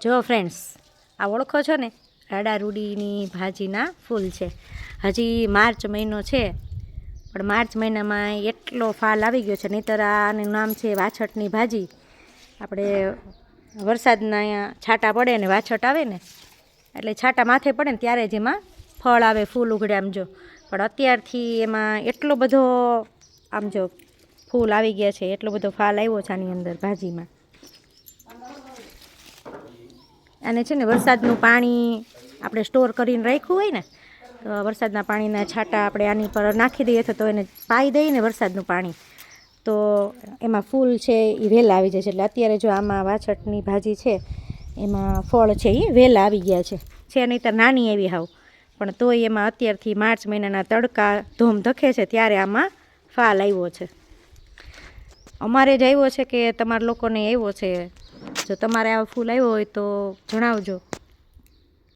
જો ફ્રેન્ડ્સ, આ ઓળખો છો ને, રાડા રૂડીની ભાજીના ફૂલ છે. હજી માર્ચ મહિનો છે, પણ માર્ચ મહિનામાં એટલો ફાલ આવી ગયો છે. નહીંતર આનું નામ છે વાછટની ભાજી. આપણે વરસાદના અહીંયા છાંટા પડે ને વાછટ આવે ને, એટલે છાંટા માથે પડે ને ત્યારે જ એમાં ફળ આવે, ફૂલ ઉઘડે. આમ જો, પણ અત્યારથી એમાં એટલો બધો આમ જો ફૂલ આવી ગયા છે, એટલો બધો ફાલ આવ્યો છે આની અંદર ભાજીમાં. અને છે ને વરસાદનું પાણી આપણે સ્ટોર કરીને રાખ્યું હોય ને, તો વરસાદના પાણીના છાંટા આપણે આની પર નાખી દઈએ તો એને પાઈ દઈએ ને વરસાદનું પાણી, તો એમાં ફૂલ છે એ વહેલા આવી જાય છે. એટલે અત્યારે જો આમાં વાછટની ભાજી છે એમાં ફળ છે એ વહેલા આવી ગયા છે નહીં તો નાની એવી હાવ, પણ તોય એમાં અત્યારથી માર્ચ મહિનાના તડકા ધોમ ધખે છે ત્યારે આમાં ફાલ આવ્યો છે. અમારે જ આવ્યો છે કે તમારા લોકોને આવ્યો છે? જો તમારે આવા ફૂલ આવ્યો હોય તો જણાવજો.